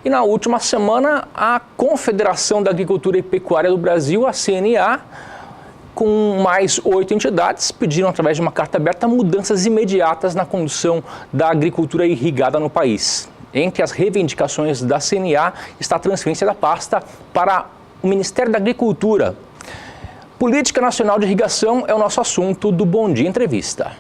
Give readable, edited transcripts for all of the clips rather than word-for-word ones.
E na última semana, a Confederação da Agricultura e Pecuária do Brasil, a CNA, com mais 8 entidades, pediram através de uma carta aberta mudanças imediatas na condução da agricultura irrigada no país. Entre as reivindicações da CNA está a transferência da pasta para o Ministério da Agricultura. Política Nacional de Irrigação é o nosso assunto do Bom Dia Entrevista.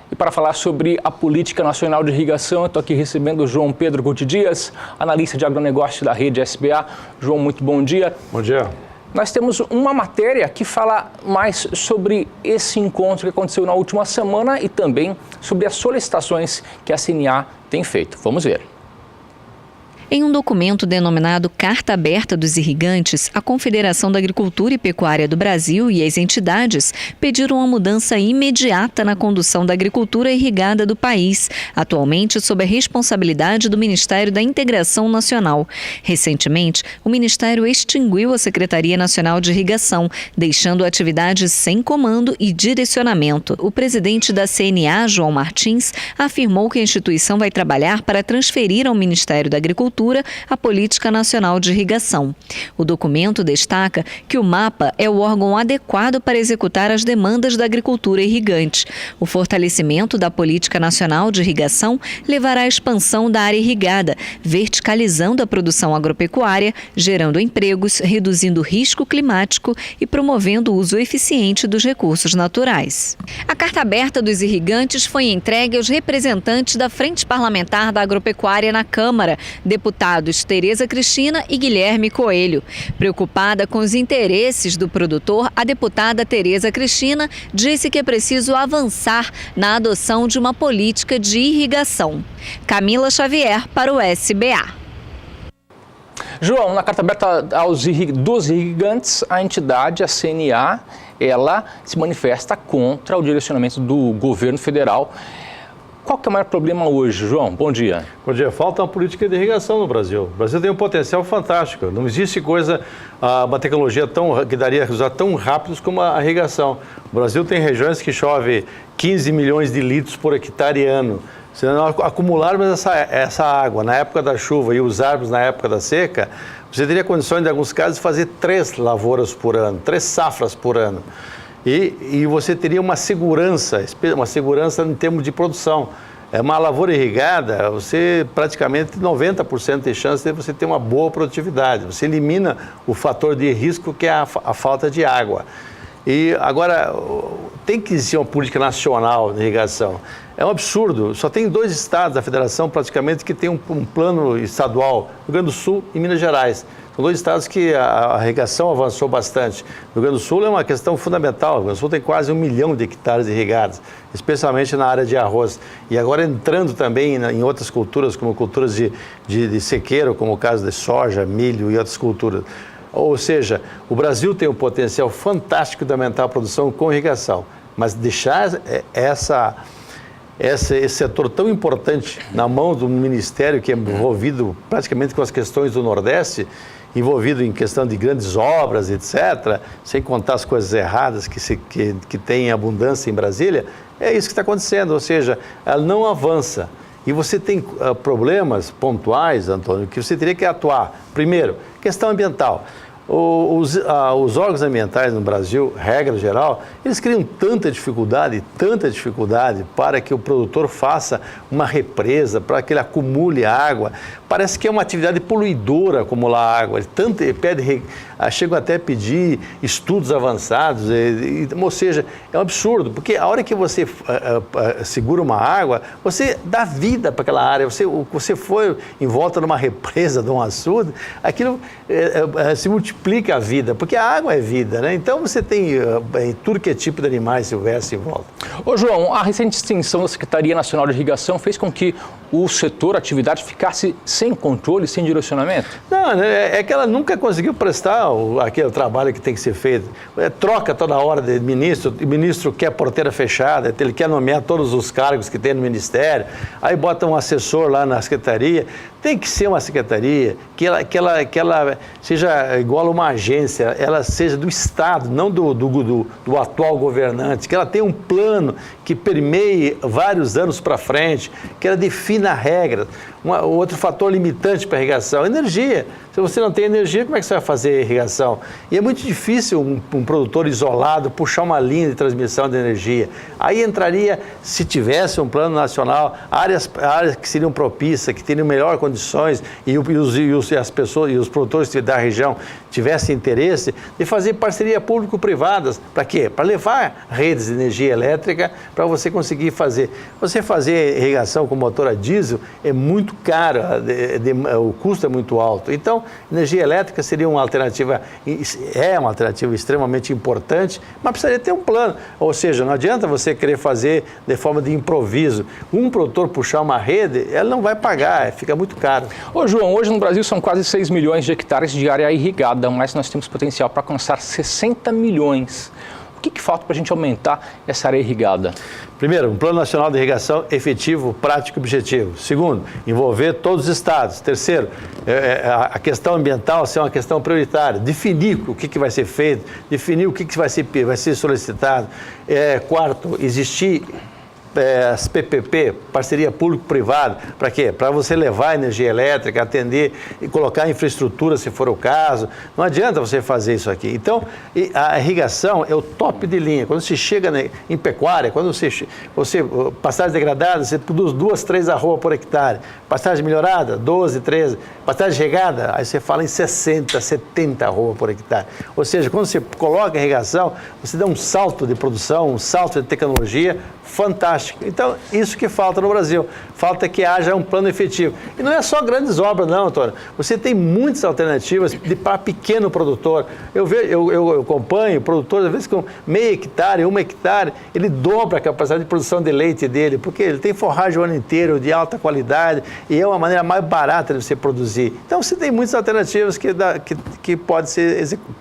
E para falar sobre a Política Nacional de Irrigação, eu estou aqui recebendo o João Pedro Guti Dias, analista de agronegócio da rede SBA. João, muito bom dia. Bom dia. Nós temos uma matéria que fala mais sobre esse encontro que aconteceu na última semana e também sobre as solicitações que a CNA tem feito. Vamos ver. Em um documento denominado Carta Aberta dos Irrigantes, a Confederação da Agricultura e Pecuária do Brasil e as entidades pediram uma mudança imediata na condução da agricultura irrigada do país, atualmente sob a responsabilidade do Ministério da Integração Nacional. Recentemente, o Ministério extinguiu a Secretaria Nacional de Irrigação, deixando a atividade sem comando e direcionamento. O presidente da CNA, João Martins, afirmou que a instituição vai trabalhar para transferir ao Ministério da Agricultura a Política Nacional de Irrigação. O documento destaca que o MAPA é o órgão adequado para executar as demandas da agricultura irrigante. O fortalecimento da Política Nacional de Irrigação levará à expansão da área irrigada, verticalizando a produção agropecuária, gerando empregos, reduzindo o risco climático e promovendo o uso eficiente dos recursos naturais. A Carta Aberta dos Irrigantes foi entregue aos representantes da Frente Parlamentar da Agropecuária na Câmara, deputados Tereza Cristina e Guilherme Coelho. Preocupada com os interesses do produtor, a deputada Tereza Cristina disse que é preciso avançar na adoção de uma política de irrigação. Camila Xavier para o SBA. João, na carta aberta dos irrigantes, a entidade, a CNA, ela se manifesta contra o direcionamento do governo federal. Qual que é o maior problema hoje, João? Bom dia. Bom dia. Falta uma política de irrigação no Brasil. O Brasil tem um potencial fantástico. Não existe uma tecnologia que daria resultados tão rápidos como a irrigação. O Brasil tem regiões que chove 15 milhões de litros por hectare ano. Se nós acumularmos essa água na época da chuva e usarmos na época da seca, você teria condições, em alguns casos, de fazer 3 lavouras por ano, 3 safras por ano. E você teria uma segurança em termos de produção. É uma lavoura irrigada, você praticamente 90% de chance de você ter uma boa produtividade. Você elimina o fator de risco que é a falta de água. E agora, tem que existir uma política nacional de irrigação. É um absurdo, só tem 2 estados da federação praticamente que tem um plano estadual, Rio Grande do Sul e Minas Gerais. São 2 estados que a irrigação avançou bastante. No Rio Grande do Sul é uma questão fundamental. O Rio Grande do Sul tem quase 1 milhão de hectares irrigados, especialmente na área de arroz. E agora entrando também em outras culturas, como culturas de sequeiro, como o caso de soja, milho e outras culturas. Ou seja, o Brasil tem um potencial fantástico de aumentar a produção com irrigação, mas deixar esse setor tão importante na mão do Ministério, que é envolvido praticamente com as questões do Nordeste, envolvido em questão de grandes obras, etc., sem contar as coisas erradas que tem abundância em Brasília, é isso que está acontecendo, ou seja, ela não avança. E você tem problemas pontuais, Antônio, que você teria que atuar. Primeiro, questão ambiental. Os órgãos ambientais no Brasil, regra geral, eles criam tanta dificuldade para que o produtor faça uma represa, para que ele acumule água. Parece que é uma atividade poluidora acumular água. Chegam até a pedir estudos avançados, ou seja, é um absurdo, porque a hora que você segura uma água, você dá vida para aquela área. Você foi em volta de uma represa, de um açude, aquilo se multiplica a vida, porque a água é vida, né? Então você tem tudo que é tipo de animais silvestres em volta. Ô João, a recente extinção da Secretaria Nacional de Irrigação fez com que o setor, a atividade ficasse sem controle, sem direcionamento? Não, é que ela nunca conseguiu prestar aquele trabalho que tem que ser feito. Troca toda hora de ministro, o ministro quer porteira fechada, ele quer nomear todos os cargos que tem no ministério, aí bota um assessor lá na secretaria. Tem que ser uma secretaria que ela seja igual a uma agência, ela seja do Estado, não do atual governante, que ela tenha um plano que permeie vários anos para frente, que ela defina regras. Outro fator limitante para a irrigação, energia. Se você não tem energia, como é que você vai fazer irrigação? E é muito difícil um produtor isolado puxar uma linha de transmissão de energia. Aí entraria, se tivesse um plano nacional, áreas que seriam propícias, que teriam melhores condições e as pessoas e os produtores da região tivessem interesse de fazer parceria público-privadas. Para quê? Para levar redes de energia elétrica para você conseguir fazer. Você fazer irrigação com motor a diesel é muito caro, o custo é muito alto. Então, energia elétrica seria uma alternativa, é uma alternativa extremamente importante, mas precisaria ter um plano. Ou seja, não adianta você querer fazer de forma de improviso. Um produtor puxar uma rede, ela não vai pagar, fica muito caro. Ô João, hoje no Brasil são quase 6 milhões de hectares de área irrigada, mas nós temos potencial para alcançar 60 milhões. O que falta para a gente aumentar essa área irrigada? Primeiro, um plano nacional de irrigação efetivo, prático e objetivo. Segundo, envolver todos os estados. Terceiro, a questão ambiental ser uma questão prioritária. Definir o que vai ser feito, definir o que vai ser solicitado. Quarto, existir as PPP, parceria público-privada, para quê? Para você levar energia elétrica, atender e colocar infraestrutura, se for o caso. Não adianta você fazer isso aqui. Então, a irrigação é o top de linha. Quando você chega em pecuária, quando você pastagem degradada, você produz 2, 3 arroba por hectare. Pastagem melhorada, 12, 13. Pastagem regada, aí você fala em 60, 70 arroba por hectare. Ou seja, quando você coloca a irrigação, você dá um salto de produção, um salto de tecnologia fantástico. Então, isso que falta no Brasil. Falta que haja um plano efetivo. E não é só grandes obras, não, Antônio. Você tem muitas alternativas para pequeno produtor. Eu acompanho produtores, às vezes com meio hectare, 1 hectare, ele dobra a capacidade de produção de leite dele, porque ele tem forragem o ano inteiro, de alta qualidade, e é uma maneira mais barata de você produzir. Então, você tem muitas alternativas que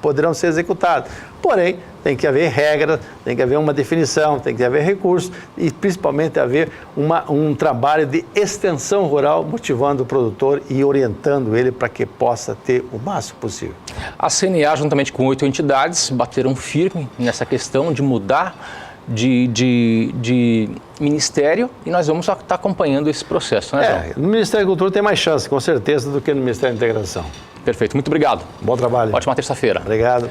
poderão ser executadas. Porém, tem que haver regras, tem que haver uma definição, tem que haver recursos e principalmente haver um trabalho de extensão rural motivando o produtor e orientando ele para que possa ter o máximo possível. A CNA, juntamente com 8 entidades, bateram firme nessa questão de mudar de ministério e nós vamos estar acompanhando esse processo, né, João? No Ministério da Agricultura tem mais chance, com certeza, do que no Ministério da Integração. Perfeito, muito obrigado. Bom trabalho. Ótima terça-feira. Obrigado.